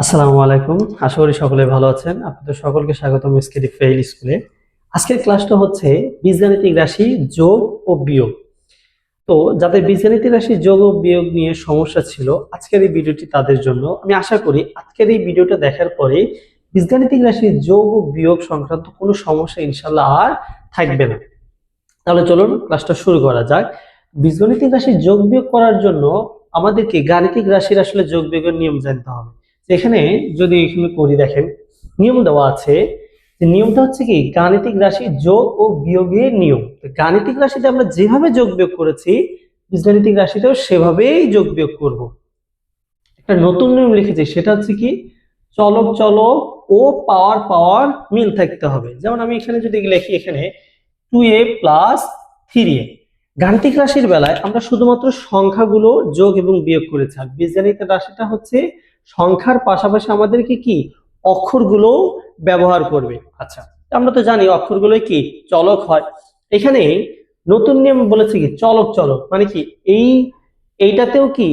আসসালামু আলাইকুম। আশা করি সকলে ভালো আছেন। আপনাদের সকলকে স্বাগতম এসকেডি ফেইল স্কুলে। আজকের ক্লাসটা হচ্ছে বীজগাণিতিক রাশি যোগ ও বিয়োগ। তো যাদের বীজগাণিতিক রাশি যোগ ও বিয়োগ নিয়ে সমস্যা ছিল, আজকের এই ভিডিওটি তাদের জন্য। আমি আশা করি আজকের এই ভিডিওটা দেখার পরে বীজগাণিতিক রাশি যোগ ও বিয়োগ সংক্রান্ত কোনো সমস্যা ইনশাআল্লাহ আর থাকবে না। তাহলে চলুন ক্লাসটা শুরু করা যাক। বীজগণিতিক রাশি যোগ বিয়োগ করার জন্য আমাদেরকে গাণিতিক রাশির আসলে যোগ বিয়োগের নিয়ম জানতে হবে। এখানে যদি এখানে করি, দেখেন নিয়ম দেওয়া আছে। নিয়মটা হচ্ছে কি, গাণিতিক রাশি যোগ ও বিয়োগের নিয়ম। গাণিতিক রাশিতে আমরা যেভাবে যোগ বিয়োগ করেছি, বীজগাণিতিক রাশিতেও সেভাবেই যোগ বিয়োগ করব। একটা নতুন নিয়ম লিখেছি, সেটা হচ্ছে কি, চলক চলক ও পাওয়ার পাওয়ার মিল থাকতে হবে। যেমন আমি এখানে যদি লিখি, এখানে 2a প্লাস 3a। গাণিতিক রাশির বেলায় আমরা শুধুমাত্র সংখ্যাগুলো যোগ এবং বিয়োগ করেছি, আর বীজগাণিতিক রাশিটা হচ্ছে সংখ্যার পাশাপাশি আমাদেরকে কি অক্ষরগুলো ব্যবহার করবে। আচ্ছা, আমরা তো জানি অক্ষরগুলো কি চলক হয়। এখানে নতুন নিয়ম বলেছে কি চলক চলক, মানে কি এইটাতেও কি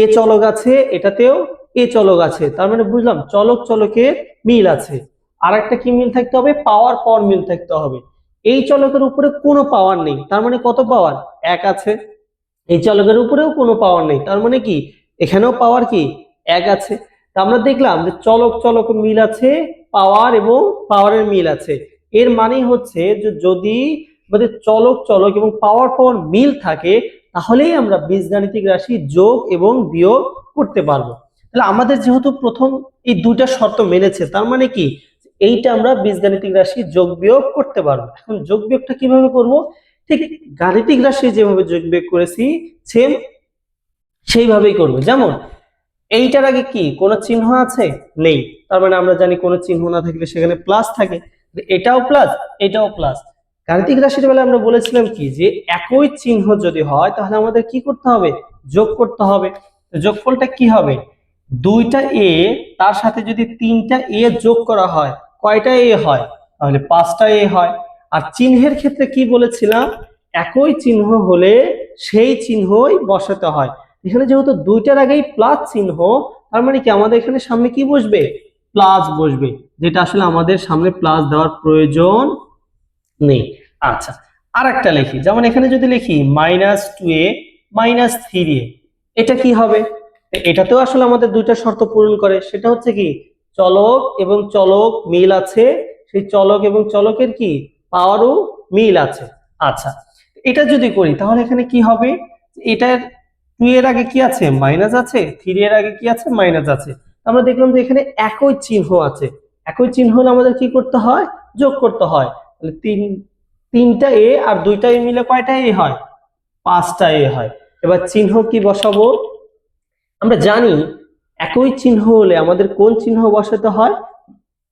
এ চলক আছে, এটাতেও এ চলক আছে, তার মানে বুঝলাম চলক চলকের মিল আছে। আর একটা কি মিল থাকতে হবে, পাওয়ার পাওয়ার মিল থাকতে হবে। এই চলকের উপরে কোনো পাওয়ার নেই, তার মানে কত পাওয়ার, এক আছে। এই চলকের উপরেও কোনো পাওয়ার নেই, তার মানে কি এখানেও পাওয়ার কি এক আছে। তা আমরা দেখলাম যে চলক চলক মিল আছে, পাওয়ার এবং পাওয়ারের মিল আছে। এর মানে হচ্ছে যে যদি আমাদের চলক চলক এবং পাওয়ার পাওয়ার মিল থাকে, তাহলেই আমরা বীজগাণিতিক রাশি যোগ এবং বিয়োগ করতে পারবো। তাহলে আমাদের যেহেতু প্রথম এই দুইটা শর্ত মেনেছে, তার মানে কি এইটা আমরা বীজগাণিতিক রাশি যোগ বিয়োগ করতে পারবো। এখন যোগ বিয়োগটা কিভাবে করব, ঠিক গাণিতিক রাশি যেভাবে যোগ বিয়োগ করেছি সেম সেইভাবেই করব। যেমন এইটার আগে কি কোনো চিহ্ন আছে, নেই, তার মানে আমরা জানি কোনো চিহ্ন না থাকলে সেখানে প্লাস থাকে। এটাও প্লাস, এটাও প্লাস। গাণিতিক রাশির বেলা আমরা বলেছিলাম কি যে একই চিহ্ন যদি হয় তাহলে আমাদের কি করতে হবে, যোগ করতে হবে। যোগফলটা কি হবে, দুইটা এ তার সাথে যদি তিনটা এ যোগ করা হয়, কয়টা এ হয়, তাহলে পাঁচটা এ হয়। আর চিহ্নের ক্ষেত্রে কি বলেছিলাম, একই চিহ্ন হলে সেই চিহ্নই বসাতে হয়। এখানে যেহেতু দুইটার আগেই প্লাস চিহ্ন, তার মানে কি আমাদের এখানে সামনে কি বসবে, প্লাস বসবে, যেটা আসলে আমাদের সামনে প্লাস দেওয়ার প্রয়োজন নেই। আচ্ছা, আর একটা লিখি, যেমন এখানে যদি লিখি -2a -3a, এটা কি হবে, এটাতেও আসলে আমাদের দুইটা শর্ত পূরণ করে। সেটা হচ্ছে কি, চলক এবং চলক মিল আছে, সেই চলক এবং চলকের কি পাওয়ারও মিল আছে। আচ্ছা, এটা যদি করি তাহলে এখানে কি হবে, এটার 2 এর আগে কি আছে, মাইনাস আছে, 3 এর আগে কি আছে, মাইনাস আছে। আমরা দেখলাম যে এখানে একই চিহ্ন আছে, একই চিহ্ন হলে আমাদের কি করতে হয়, যোগ করতে হয়। তাহলে তিনটা এ আর দুইটা এ মিলে কয়টা এ হয়, পাঁচটা এ হয়। এবার চিহ্ন কি বসাবো, আমরা জানি একই চিহ্ন হলে আমাদের কোন চিহ্ন বসাতে হয়,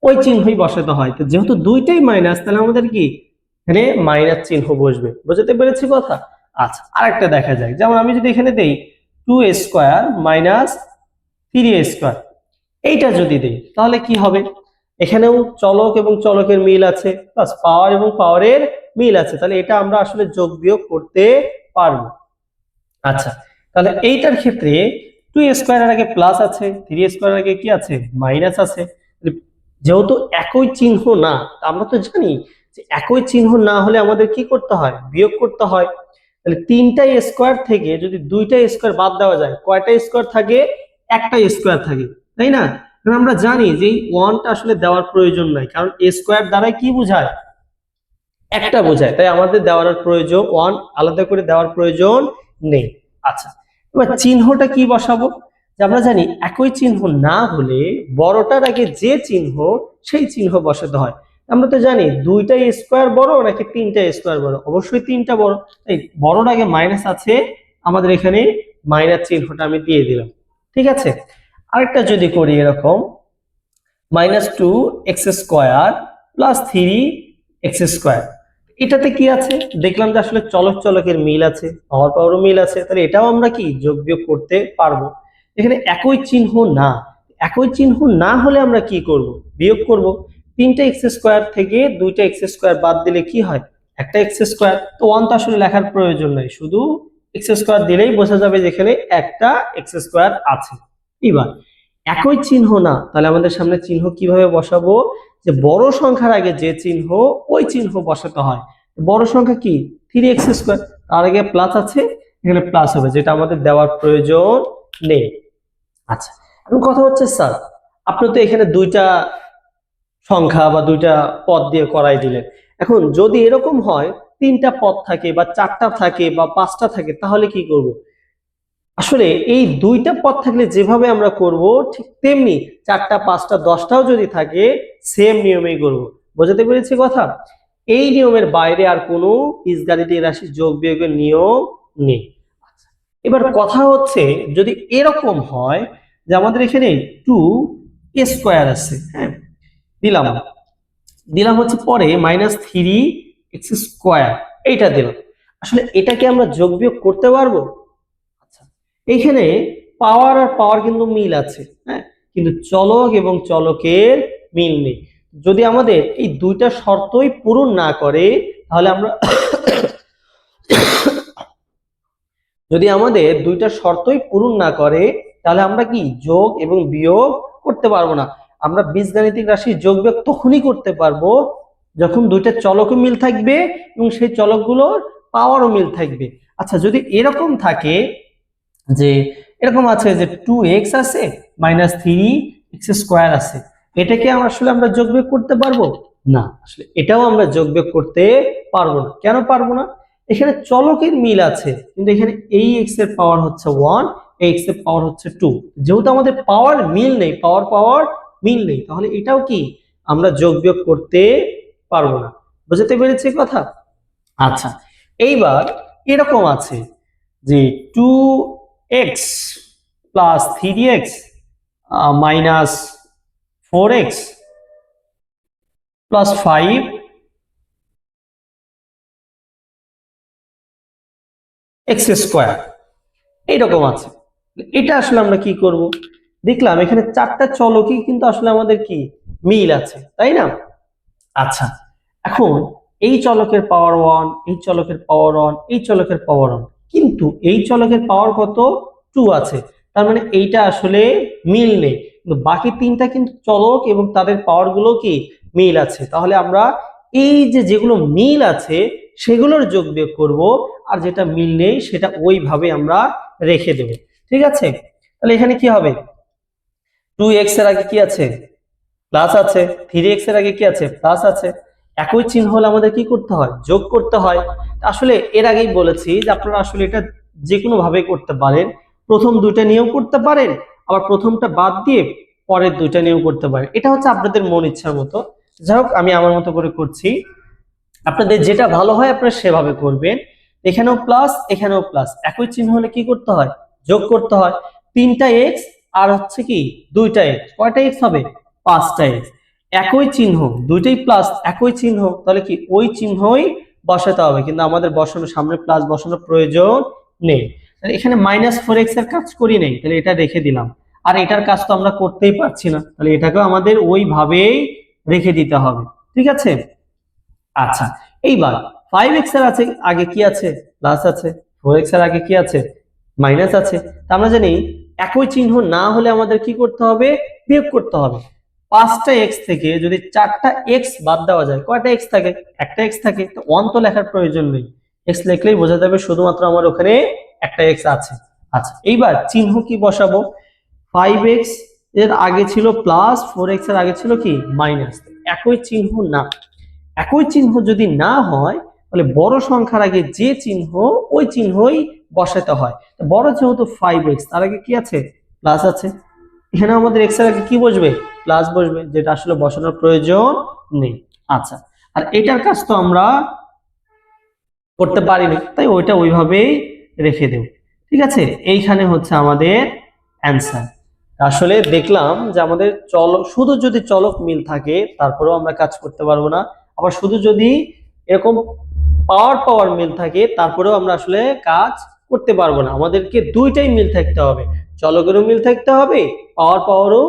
ওই চিহ্নই বসাতে হয়। তো যেহেতু দুইটাই মাইনাস, তাহলে আমাদের কি এখানে মাইনাস চিহ্ন বসবে। বুঝতে পেরেছি কথা? আচ্ছা, আরেকটা দেখা যায়, যেমন আমি যদি এখানে দেই 2a স্কয়ার -3a স্কয়ার, এইটা যদি দেই তাহলে কি হবে, এখানেও চলক এবং চলকের মিল আছে, প্লাস পাওয়ার এবং পাওয়ারের মিল আছে, তাহলে এটা আমরা আসলে যোগ বিয়োগ করতে পারবো। আচ্ছা, তাহলে এইটার ক্ষেত্রে 2a স্কয়ারের আগে প্লাস আছে, 3a স্কয়ারের আগে কি আছে, মাইনাস আছে। যেহেতু একই চিহ্ন না, আমরা তো জানি যে একই চিহ্ন না হলে আমাদের কি করতে হয়, বিয়োগ করতে হয়। তাহলে তিনটা স্কয়ার থেকে যদি দুইটা স্কয়ার বাদ দেওয়া যায়, কয়টা স্কয়ার থাকে, একটা স্কয়ার থাকে, তাই না? কারণ আমরা জানি যে এই ওয়ানটা আসলে দেওয়ার প্রয়োজন নাই, কারণ স্কয়ার দ্বারা কি বোঝায়, একটা বোঝায়, তাই আমাদের দেওয়ার প্রয়োজন, ওয়ান আলাদা করে দেওয়ার প্রয়োজন নেই। আচ্ছা, এবার চিহ্নটা কি বসাবো, যে আমরা জানি একই চিহ্ন না হলে বড়টার আগে যে চিহ্ন, সেই চিহ্ন বসাতে হয়। আমরা তো জানি দুইটা স্কয়ার বড় নাকি তিনটা স্কয়ার বড়, অবশ্যই তিনটা বড়, তাই বড়র আগে মাইনাস আছে, আমাদের এখানে মাইনাস চিহ্নটা আমি দিয়ে দিলাম। ঠিক আছে, আরেকটা যদি করি এরকম -2x স্কয়ার +3x স্কয়ার, এটাতে কি আছে, দেখলাম যে আসলে চলক চলকের মিল আছে, পাওয়ার পাওয়ারও মিল আছে, তাহলে এটাও আমরা কি যোগ বিয়োগ করতে পারবো। এখানে একই চিহ্ন না, একই চিহ্ন না হলে আমরা কি করব, বিয়োগ করব। 3টা x স্কয়ার থেকে 2টা x স্কয়ার বাদ দিলে কি হয়, একটা x স্কয়ার। তো 1 তো আসলে লেখার প্রয়োজন নাই, শুধু x স্কয়ার দিলেই বোঝা যাবে যেখানে একটা x স্কয়ার আছে। এবার একই চিহ্ন না, তাহলে আমাদের সামনে চিহ্ন কিভাবে বসাবো, যে বড় সংখ্যার আগে যে চিহ্ন ওই চিহ্ন বসাতে হয়। বড় সংখ্যা কি 3x², তার আগে প্লাস আছে, এখানে প্লাস হবে, যেটা আমাদের দেওয়ার প্রয়োজন নেই। আচ্ছা, এখন কথা হচ্ছে স্যার আপনি তো এখানে দুইটা সংখ্যা বা দুইটা পদ দিয়ে করাই দিলেন, এখন যদি এরকম হয় তিনটা পদ থাকে বা চারটা থাকে বা পাঁচটা থাকে তাহলে কি করব? আসলে এই দুইটা পদ থাকলে যেভাবে আমরা করব ঠিক তেমনি চারটা পাঁচটা দশটাও যদি থাকে সেম নিয়মেই করব। বুঝতে পেরেছি কথা? এই নিয়মের বাইরে আর কোনো বীজগাণিতিক রাশি যোগ বিয়োগের নিয়ম নেই। এবার কথা হচ্ছে যদি এরকম হয় যে আমাদের এখানে 2a² আছে, হ্যাঁ দিলাম, হচ্ছে পরে -3x², এইটা দিলাম, আসলে এটাকে আমরা যোগ বিয়োগ করতে পারবো? আচ্ছা, এইখানে পাওয়ার আর পাওয়ার কিন্তু মিল আছে, হ্যাঁ, কিন্তু চলক এবং চলকের মিল নেই। যদি আমাদের এই দুইটা শর্তই পূরণ না করে তাহলে আমরা যদি আমাদের দুইটা শর্তই পূরণ না করে তাহলে আমরা কি যোগ এবং বিয়োগ করতে পারবো না। আমরা বীজগাণিতিক রাশি যোগ বিয়োগ তখনই করতে পারবো যখন দুইটা চলকও মিল থাকবে এবং সেই চলকগুলোর পাওয়ারও মিল থাকবে। আচ্ছা, যদি এরকম থাকে যে এরকম আছে যে 2x আছে -3x² আছে, এটাকে আসলে আমরা যোগ বিয়োগ করতে পারবো না, আসলে এটাও আমরা যোগ বিয়োগ করতে পারবো না। কেন পারবো না? এখানে চলকের মিল আছে কিন্তু এখানে এই x এর পাওয়ার হচ্ছে 1, এই x এর পাওয়ার হচ্ছে 2, যেহেতু আমাদের পাওয়ার মিল নেই, পাওয়ার মিল নেই, তাহলে এটাও কি আমরা যোগ বিয়োগ করতে পারবো না। বুঝতে পেরেছি কথা? আচ্ছা, এইবার এরকম আছে যে 2x plus 3x minus 4x plus 5 x², এইরকম আছে। এটা আসলে আমরা কি করব? দেখলাম এখানে চারটা চলকই কিন্তু আসলে আমাদের কি মিল আছে, তাই না? আচ্ছা, এখন এই চলকের পাওয়ার 1, এই চলকের পাওয়ার 1, এই চলকের পাওয়ার 1, কিন্তু এই চলকের পাওয়ার কত 2 আছে, তার মানে এইটা আসলে মিল নেই, কিন্তু বাকি তিনটা কিন্তু চলক এবং তাদের পাওয়ার গুলো কি মিল আছে। তাহলে আমরা এই যে যেগুলো মিল আছে সেগুলোর যোগ বিয়োগ করব, আর যেটা মিল নেই সেটা ওইভাবে আমরা রেখে দেব। ঠিক আছে, তাহলে এখানে কি হবে? 2x এর আগে কি আছে? প্লাস আছে, 3x এর আগে কি আছে? প্লাস আছে। একই চিহ্ন হলে আমাদের কি করতে হয়? যোগ করতে হয়। আসলে এর আগেই বলেছি যে আপনারা আসলে এটা যে কোনো ভাবে করতে পারেন, প্রথম দুইটা নিয়েও করতে পারেন, আবার প্রথমটা বাদ দিয়ে পরের দুইটা নিয়েও করতে পারেন, এটা হচ্ছে আপনাদের মন ইচ্ছার মতো। যাই হোক, আমি আমার মতো করে করছি, আপনাদের যেটা ভালো হয় আপনারা সেভাবে করবেন। এখানেও প্লাস, এখানেও প্লাস, একই চিহ্ন হলে কি করতে হয়? যোগ করতে হয়। 3টা এক্স আর হচ্ছে কি 2টা এক্স, কয়টা এক্স হবে? 5টা এক্স। একই চিহ্ন, দুইটাই প্লাস, একই চিহ্ন, তাহলে কি ওই চিহ্নই বসাতে হবে, কিন্তু আমাদের বসানোর সামনে প্লাস বসানোর প্রয়োজন নেই। তাহলে এখানে -4x এর কাজ করি নেই, তাহলে এটা রেখে দিলাম। আর এটার কাজ তো আমরা করতেই পারছি না, তাহলে এটাকেও আমাদের ওইভাবেই রেখে দিতে হবে। ঠিক আছে? আচ্ছা, এইবার 5x এর আছে আগে কি আছে? প্লাস আছে। 4x এর আগে কি আছে? মাইনাস আছে। তা আমরা জানি একই চিহ্ন না হলে আমাদের কি করতে হবে? বিয়োগ করতে হবে। 5টা x থেকে যদি 4টা x বাদ দেওয়া যায়, কয়টা x থাকে? একটা x থাকে, তো 1 তো লেখার প্রয়োজন নেই, x লিখলেই বোঝা যাবে শুধুমাত্র আমার ওখানে একটা x আছে। আচ্ছা, এইবার চিহ্ন কি বসাবো? 5x এর আগে ছিল প্লাস, 4x এর আগে ছিল কি মাইনাস, একই চিহ্ন না। একই চিহ্ন যদি না হয় তাহলে বড় সংখ্যার আগে যে চিহ্ন ওই চিহ্নই বসাতে হয়। বড় যেহেতু 5x, তার আগে কি আছে? প্লাস আছে। এখানে আমাদের x এর আগে কি বসবে? প্লাস বসবে, যেটা আসলে বসানোর প্রয়োজন নেই। আচ্ছা, আর এটার কাজ তো আমরা করতে পারিনি, তাই ওইটা ওইভাবেই রেখে দেব। ঠিক আছে, এইখানে হচ্ছে আমাদের অ্যান্সার। আসলে দেখলাম যে আমাদের চলক, শুধু যদি চলক মিল থাকে তারপরেও আমরা কাজ করতে পারবো না, আবার শুধু যদি এরকম পাওয়ার মিল থাকে তারপরেও আমরা আসলে কাজ করতে পারবো না। আমাদেরকে দুইটাই মিল থাকতে হবে, চলকেরও মিল থাকতে হবে, পাওয়ারও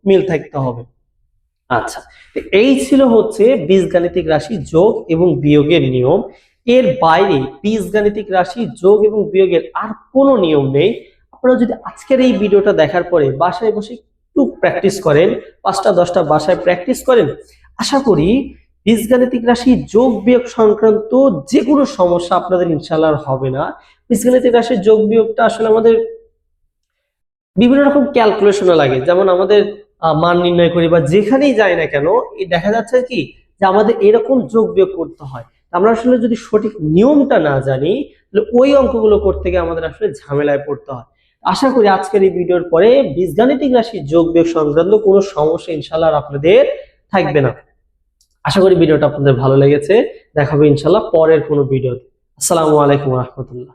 মিল থাকতে হবে। আচ্ছা, এই ছিল হচ্ছে বীজগাণিতিক রাশি যোগ এবং বিয়োগের নিয়ম। এর বাইরে বীজগাণিতিক রাশি যোগ এবং বিয়োগের আর কোনো নিয়ম নেই। আপনারা যদি আজকের এই ভিডিওটা দেখার পরে বাসায় বসে একটু প্র্যাকটিস করেন, 5টা 10টা বাসায় প্র্যাকটিস করেন, আশা করি বীজগাণিতিক রাশি যোগ বিয়োগ সংক্রান্ত যে কোনো সমস্যা আপনাদের ইনশাআল্লাহ আর হবে না। বীজগাণিতিক রাশির যোগ বিয়োগটা আসলে আমাদের বিভিন্ন রকম ক্যালকুলেশনে লাগে, যেমন আমাদের মান নির্ণয় করি বা যেখানেই যাই না কেন, দেখা যাচ্ছে কি যে আমাদের এরকম যোগ বিয়োগ করতে হয়। আমরা আসলে যদি সঠিক নিয়মটা না জানি, তাহলে ওই অঙ্কগুলো করতে গিয়ে আমাদের আসলে ঝামেলায় পড়তে হয়। আশা করি আজকের এই ভিডিওর পরে বীজগাণিতিক রাশির যোগ বিয়োগ সংক্রান্ত কোনো সমস্যা ইনশাআল্লাহ আর আপনাদের থাকবে না। আশা করি ভিডিওটা আপনাদের ভালো লেগেছে। দেখা হবে ইনশাআল্লাহ পরের কোনো ভিডিওতে। আসসালামু আলাইকুম ওয়া রাহমাতুল্লাহ।